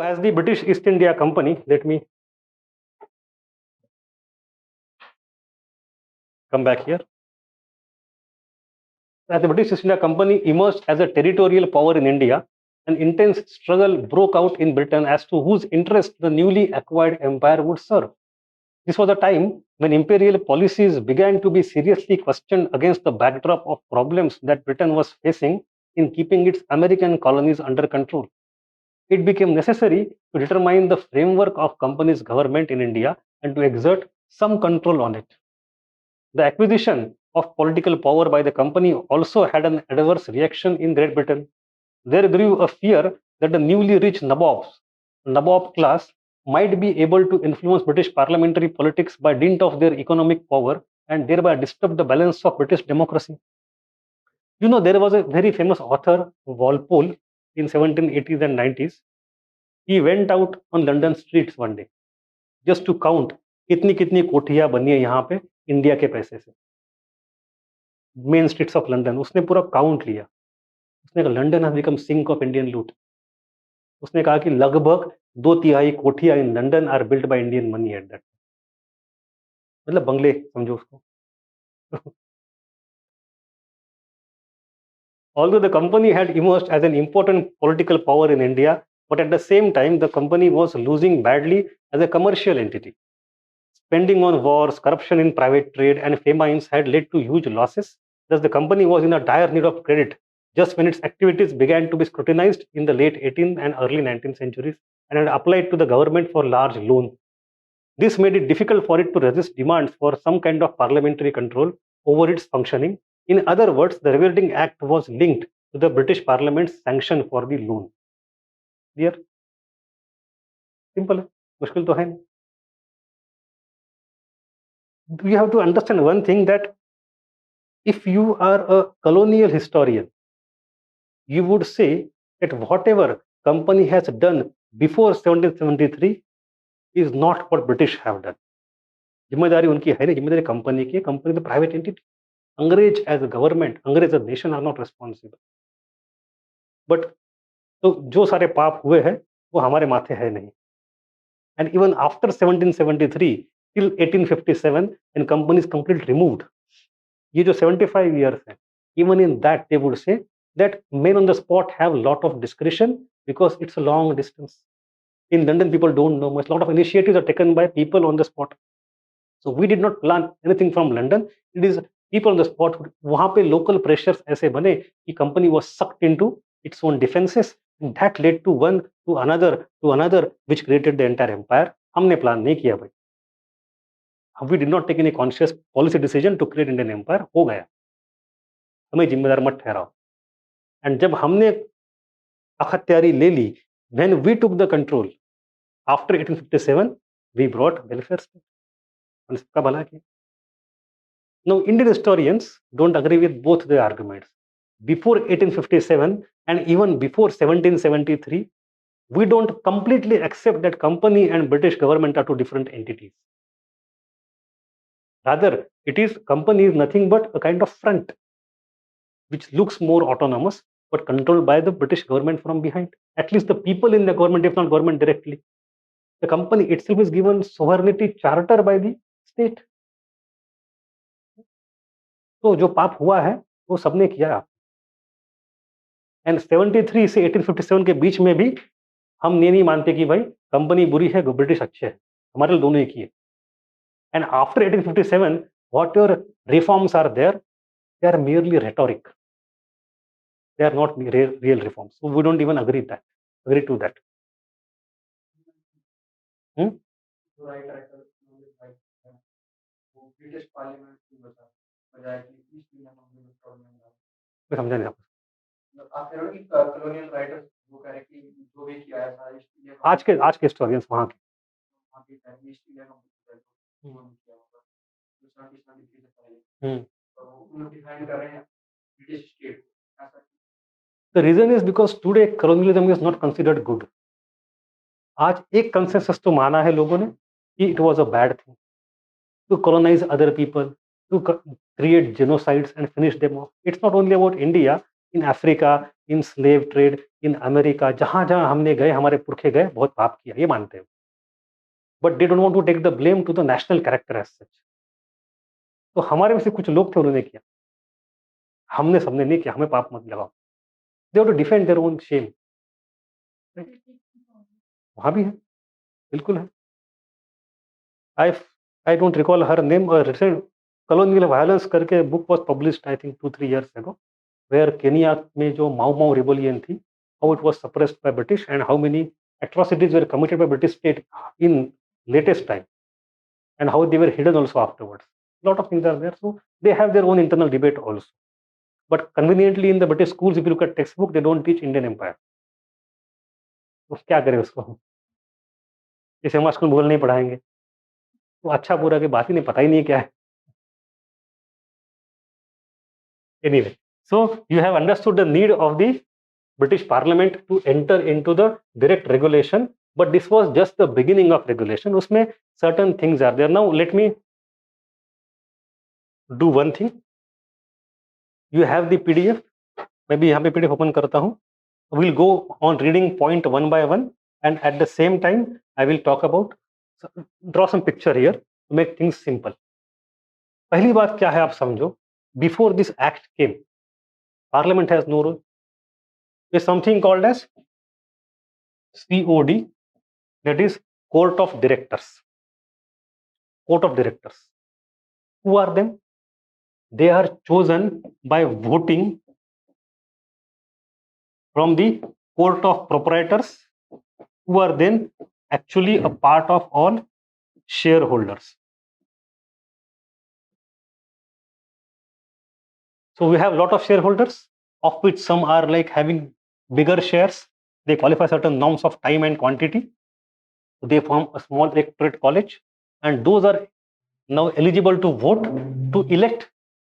as the British East India Company, let me come back here. As the British East India Company emerged as a territorial power in India, an intense struggle broke out in Britain as to whose interest the newly acquired empire would serve. This was a time when imperial policies began to be seriously questioned against the backdrop of problems that Britain was facing in keeping its American colonies under control. It became necessary to determine the framework of company's government in India and to exert some control on it. The acquisition of political power by the company also had an adverse reaction in Great Britain. There grew a fear that the newly rich Nabob class, might be able to influence British parliamentary politics by dint of their economic power and thereby disturb the balance of British democracy. You know, there was a very famous author, Walpole, in 1780s and 90s. He went out on London streets one day just to count कितनी कितनी कोठियां बनी है यहाँ पे India के पैसे से, main streets of London. उसने पूरा काउंट लिया. उसने कहा London has become sink of Indian loot. उसने कहा कि लगभग 2/3 कोठियां in London are built by Indian money at that. मतलब बंगले समझो उसको. Although the company had emerged as an important political power in India, but at the same time, the company was losing badly as a commercial entity. Spending on wars, corruption in private trade, and famines had led to huge losses. Thus, the company was in a dire need of credit just when its activities began to be scrutinized in the late 18th and early 19th centuries and had applied to the government for large loans. This made it difficult for it to resist demands for some kind of parliamentary control over its functioning. In other words, the Reverting Act was linked to the British Parliament's sanction for the loan. Clear? Simple. मुश्किल तो है नहीं. You have to understand one thing, that if you are a colonial historian, you would say that whatever company has done before 1773 is not what British have done. जिम्मेदारी उनकी है नहीं, जिम्मेदारी company की. कंपनी तो प्राइवेट एंटिटी. अंग्रेज as a government, अंग्रेज as nation are not responsible. But तो जो सारे पाप हुए हैं वो हमारे माथे है नहीं. And even after 1773 till 1857 when company is completely removed, ये जो 75 years है, even in that they would say that men on the spot have a lot of discretion because it's a long distance. In London, people don't know much. A lot of initiatives are taken by people on the spot. So we did not plan anything from London. It is people on the spot. वहाँ पे local pressures ऐसे बने कि company was sucked into its own defenses. And that led to one to another, which created the entire empire. हमने plan नहीं किया भाई. We did not take any conscious policy decision to create Indian empire. हो गया. हमें जिम्मेदार मत ठहराओ. And जब हमने अखत्यारी ले ली, when we took the control after 1857, we brought welfare state. और सबका भला किया. Now, Indian historians don't agree with both the arguments. Before 1857 and even before 1773, we don't completely accept that company and British government are two different entities. Rather, it is company is nothing but a kind of front which looks more autonomous but controlled by the British government from behind. At least the people in the government, if not government directly. The company itself is given sovereignty charter by the state. तो जो पाप हुआ है वो सबने किया. And 73 से 1857 के बीच में भी हम ये नहीं मानते कि भाई कंपनी बुरी है, ब्रिटिश अच्छे है. हमारे लिए दोनों एक ही है. And after 1857, whatever reforms are there, they are merely rhetoric. They are not real reforms. So we don't even agree to that. British Parliament समझा नहीं आप कह रहे हो कि colonial writers वो कह रहे कि जो भी किया था आज के historians वहाँ के British state. The reason is because today colonialism is not considered good. आज एक consensus तो माना है लोगों ने कि it was a bad thing to colonize other people, to create genocides and finish them off. It's not only about India. In Africa, in slave trade, in America, जहां जहां हमने गए, हमारे पुरखे गए, बहुत पाप किया, ये मानते हैं। But they don't want to take the blame to the national character as such. तो हमारे में से कुछ लोग थे, उन्होंने किया, हमने सबने नहीं किया, हमें पाप मत लगाओ। They have to defend their own shame. वहां भी है, बिल्कुल है। I I don't recall her name. Recent colonial violence करके book was published I think 2-3 years ago, where Kenya में जो माओ रिबेलियन थी, how it was suppressed by British and how many atrocities were committed by British state in latest time, and how they were hidden also afterwards. Lot of things are there, so they have their own internal debate also. But conveniently in the British schools, if you look at textbook, they don't teach Indian Empire. तो क्या करें उसको हम? जैसे हम आजकल भूगोल नहीं पढ़ाएंगे, तो अच्छा बुरा की बात ही नहीं, पता ही नहीं है क्या है। Anyway, so you have understood the need of the British Parliament to enter into the direct regulation, but this was just the beginning of regulation. उसमें certain things are there. Now let me do one thing. You have the PDF. मैं भी यहाँ पे PDF open करता हूँ. We'll go on reading point one by one, and at the same time I will talk about, draw some picture here to make things simple. पहली बात क्या है आप समझो, before this act came, Parliament has no role. There's something called as COD, that is Court of Directors. Court of Directors. Who are them? They are chosen by voting from the Court of Proprietors, who are then actually a part of all shareholders. So we have a lot of shareholders, of which some are like having bigger shares. They qualify certain norms of time and quantity. They form a small electorate college, and those are now eligible to vote to elect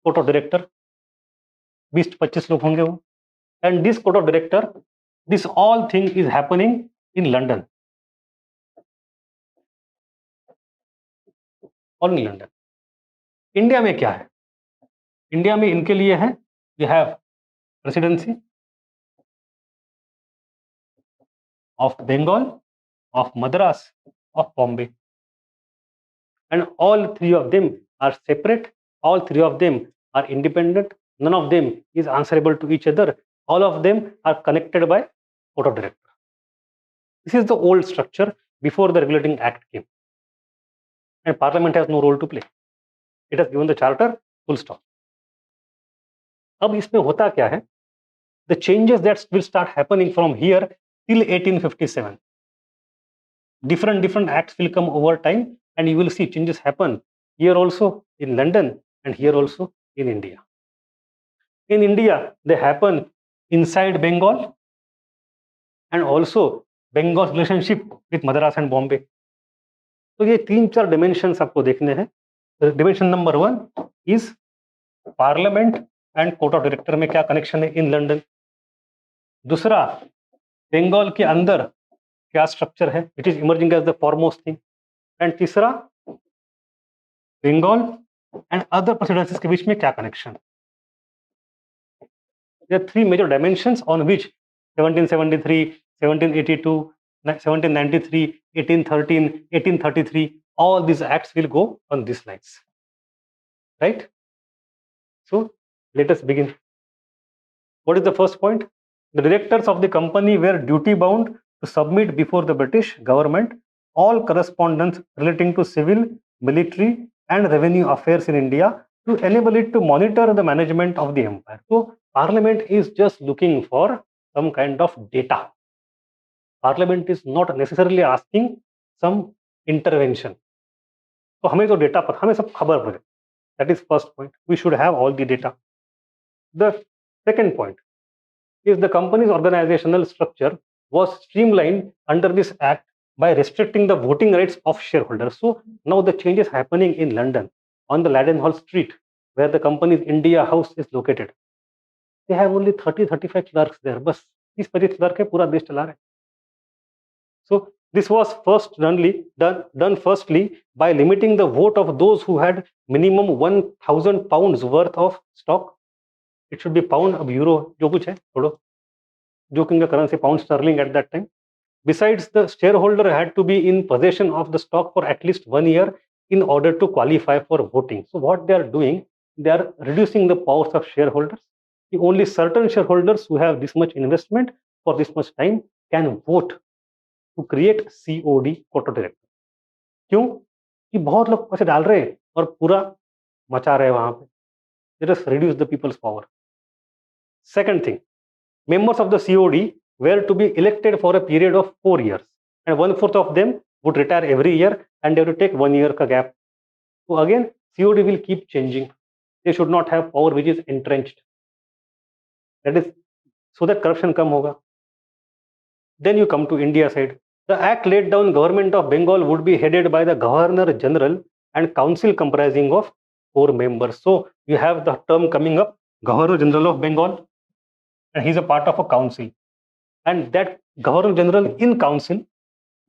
court of director. 20-25 लोग होंगे वो. And this court of director, this all thing is happening in London. All in London. India में क्या है? India में इनके लिए है, we have presidency of Bengal, of Madras, of Bombay, and all three of them are separate, all three of them are independent, none of them is answerable to each other, all of them are connected by court of director. This is the old structure before the regulating act came, and Parliament has no role to play. It has given the charter, full stop. अब इसमें होता क्या है? The changes that will start happening from here till 1857. Different acts will come over time, and you will see changes happen here also in London and here also in India. In India, they happen inside Bengal and also Bengal's relationship with Madras and Bombay. तो ये 3-4 dimensions आपको देखने हैं. Dimension number 1 is Parliament and Court of Director में क्या connection है in London. दूसरा, बंगाल के अंदर क्या स्ट्रक्चर है, it is emerging as the foremost thing. And तीसरा, बंगाल एंड अदर प्रेसिडेंसीज के बीच में क्या connection. There are 3 major dimensions on which 1773, 1782, 1793, 1813, 1833, all these acts will go on these lines. Right? So let us begin. What is the first point? The directors of the company were duty bound to submit before the British government all correspondence relating to civil, military, and revenue affairs in India to enable it to monitor the management of the empire. So, Parliament is just looking for some kind of data. Parliament is not necessarily asking some intervention. So, हमें तो data पता, हमें सब खबर पड़े. That is first point. We should have all the data. The second point is the company's organizational structure was streamlined under this act by restricting the voting rights of shareholders. So now the change is happening in London on the Leadenhall Street, where the company's India House is located. They have only 30-35 clerks there. बस 30-35 clerk है, पूरा देश चला रहे. So this was done firstly by limiting the vote of those who had minimum 1,000 pounds worth of stock. It should be pound, अब euro जो कुछ है छोड़ो. जो कि उनका currency pound sterling at that time. Besides, the shareholder had to be in possession of the stock for at least 1 year in order to qualify for voting. So what they are doing, they are reducing the powers of shareholders. Only certain shareholders who have this much investment for this much time can vote to create COD, quota director. क्यों? कि बहुत लोग पैसे डाल रहे हैं और पूरा मचा रहे हैं वहां पे. Let us reduce the people's power. Second thing, members of the COD were to be elected for a period of 4 years, and 1/4 of them would retire every year, and they have to take 1 year ka gap. So again, COD will keep changing. They should not have power which is entrenched. That is so that corruption come hoga. Then you come to India side. The act laid down government of Bengal would be headed by the Governor General and council comprising of 4 members. So you have the term coming up, Governor General of Bengal, and he's a part of a council. And that Governor General in council,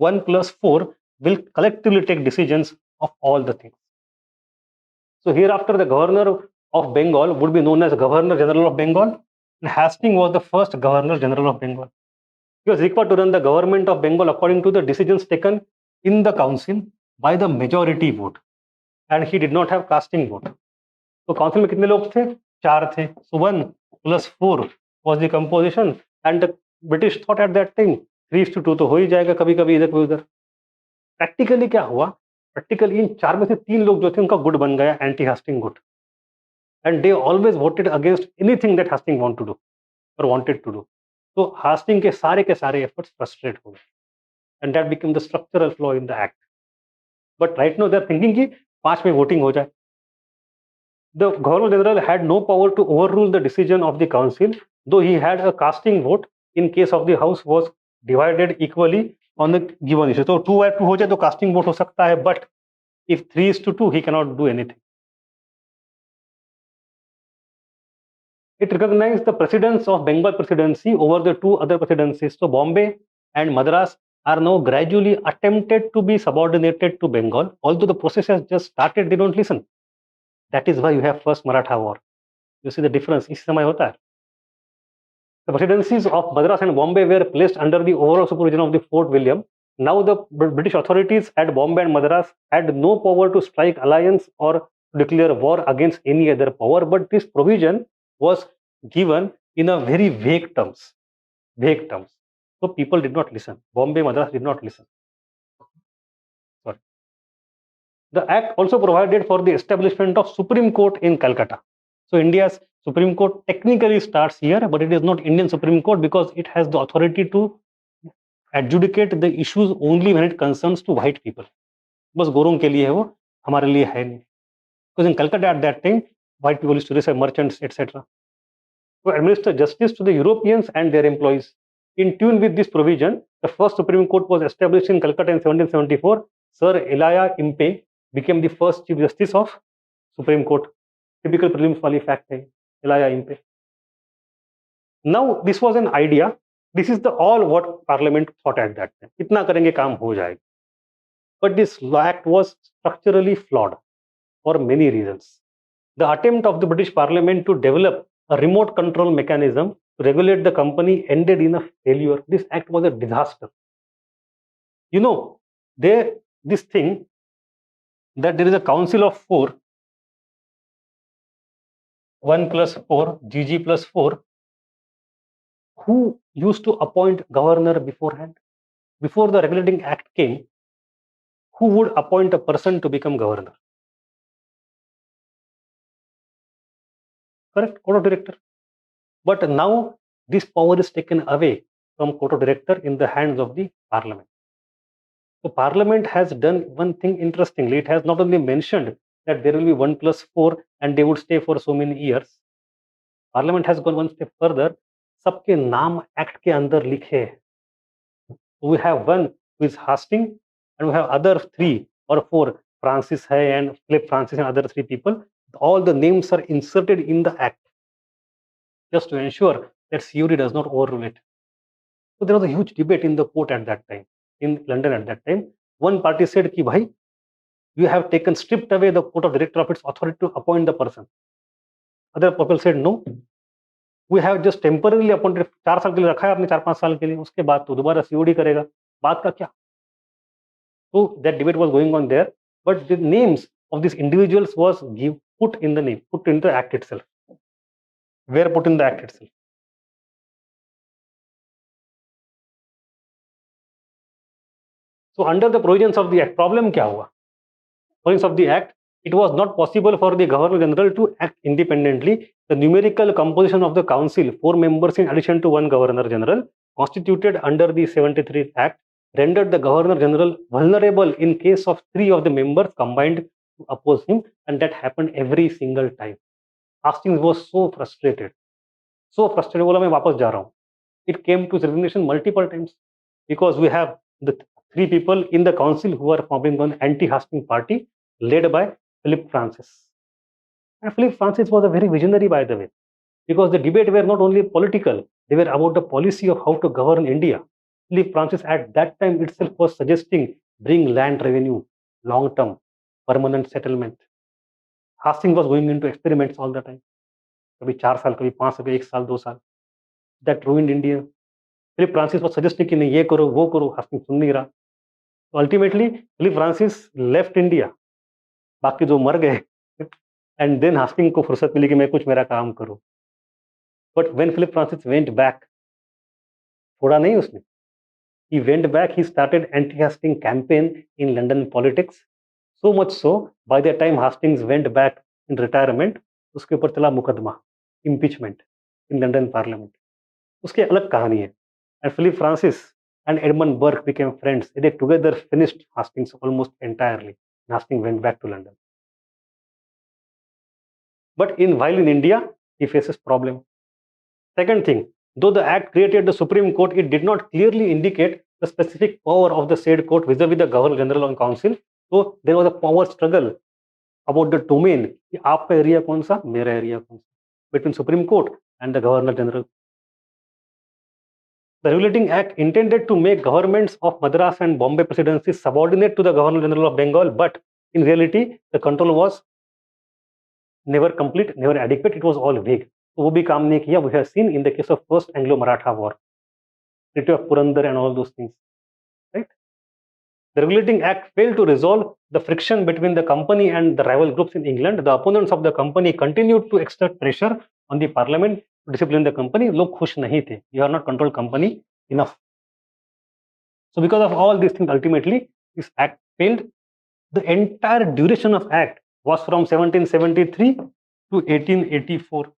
1 plus 4, will collectively take decisions of all the things. So hereafter, the Governor of Bengal would be known as Governor General of Bengal, and Hastings was the first Governor General of Bengal. He was required to run the government of Bengal according to the decisions taken in the council by the majority vote, and he did not have casting vote. So council में कितने लोग थे? 4 थे. So 1 plus 4 was the composition, and the British thought at that time 3:2 तो हो ही जाएगा, कभी कभी इधर कभी उधर. प्रैक्टिकली क्या हुआ? प्रैक्टिकली इन 4 में से 3 लोग जो थे उनका गुट बन गया, एंटी हास्टिंग गुट, and they always voted against anything that Hasting want to do और वांटेड टू डू. तो हास्टिंग के सारे एफर्ट्स फ्रस्ट्रेट हो गए, and that become the structural flaw in the act. But right now they are thinking कि 5 में voting हो जाए. The Governor General had no power to overrule the decision of the council, though he had a casting vote in case of the house was divided equally on the given issue. So 2/2 हो जाए तो casting vote हो सकता है, but if 3:2 he cannot do anything. It recognized the precedence of Bengal presidency over the 2 other presidencies. So Bombay and Madras are now gradually attempted to be subordinated to Bengal. Although the process has just started, they don't listen. That is why you have first Maratha war. You see the difference. इस समय होता है. The presidencies of Madras and Bombay were placed under the overall supervision of the Fort William. Now the British authorities at Bombay and Madras had no power to strike alliance or declare war against any other power, but this provision was given in a very vague terms. Vague terms. So people did not listen. Bombay, Madras did not listen. Sorry. The act also provided for the establishment of Supreme Court in Calcutta. So India's Supreme Court technically starts here, but it is not Indian Supreme Court because it has the authority to adjudicate the issues only when it concerns to white people. बस गोरों के लिए है वो, हमारे लिए है नहीं. Because in Calcutta at that time, white people used to receive merchants, etc. To administer justice to the Europeans and their employees. In tune with this provision, the first Supreme Court was established in Calcutta in 1774. Sir 𝐂𝐤𝐴 became the first Chief Justice of Supreme Court. Typical prelims वाली fact है 𝐂𝐤𝐴. Now this was an idea. This is the all what Parliament thought at that time. इतना करेंगे काम हो जाएगा. But this act was structurally flawed for many reasons. The attempt of the British Parliament to develop a remote control mechanism to regulate the company ended in a failure. This act was a disaster. You know, this thing that there is a council of 4, 1 plus 4, GG plus 4, who used to appoint governor beforehand. Before the regulating act came, who would appoint a person to become governor? Correct? Court of director. But now this power is taken away from court of director in the hands of the parliament. So parliament has done one thing interestingly. It has not only mentioned that there will be 1 plus 4 and they would stay for so many years. Parliament has gone one step further. सबके नाम act के अंदर लिखे. We have one who is Hastings and we have other 3 or 4, Francis है and Philip Francis and other 3 people. All the names are inserted in the act just to ensure that COD does not overrule it. So there was a huge debate in the court at that time, in London at that time. One party said कि भाई, you have stripped away the court of director of its authority to appoint the person. Other people said no, we have just temporarily appointed, 4 साल के लिए रखा है आपने, 4-5 साल के लिए, उसके बाद तो दोबारा सीओडी करेगा, बात का क्या? So that debate was going on there, but the names of these individuals was put in the act itself. Were put in the act itself. So under the provisions of the act, problem क्या हुआ? Provisions of the act, it was not possible for the Governor General to act independently. The numerical composition of the council, 4 members in addition to 1 Governor General, constituted under the 73th Act, rendered the Governor General vulnerable in case of 3 of the members combined to oppose him, and that happened every single time. Hastings was so frustrated, बोला मैं वापस जा रहा हूँ. It came to his resignation multiple times because we have the 3 people in the council who are forming an anti-Hastings party led by Philip Francis. And Philip Francis was a very visionary, by the way, because the debate were not only political, they were about the policy of how to govern India. Philip Francis at that time itself was suggesting bring land revenue, long-term, permanent settlement. Hastings was going into experiments all the time. कभी 4 साल, कभी 5 साल, कभी 1 साल, 2 साल. That ruined India. Philip Francis was suggesting कि नहीं ये करो, वो करो, Hastings सुन नहीं रहा. So ultimately, Philip Francis left India. बाकी जो मर गए. And then Hastings को फुर्सत मिली कि मैं कुछ मेरा काम करूं. But when Philip Francis went back, छोड़ा नहीं उसने. He went back, he started anti-Hastings campaign in London politics. So much so, by the time Hastings went back in retirement, उसके ऊपर चला मुकदमा, impeachment in London Parliament. उसकी अलग कहानी है. And Philip Francis and Edmund Burke became friends. They together finished Hastings almost entirely. Hastings went back to London. But while in India, he faces problem. Second thing, though the act created the Supreme Court, it did not clearly indicate the specific power of the said court vis-a-vis the Governor General and Council. So there was a power struggle about the domain. कि आपका area कौन सा, मेरा area कौन सा, between Supreme Court and the Governor General. The regulating act intended to make governments of Madras and Bombay presidencies subordinate to the Governor General of Bengal, but in reality, the control was never complete, never adequate. It was all vague. So वो भी काम नहीं किया. We have seen in the case of First Anglo-Maratha War, Treaty of Purandar and all those things, right? The regulating act failed to resolve the friction between the company and the rival groups in England. The opponents of the company continued to exert pressure on the parliament to discipline the company. लोग खुश नहीं थे. You have not controlled company enough. So because of all these things, ultimately this act failed. The entire duration of act was from 1773 to 1884.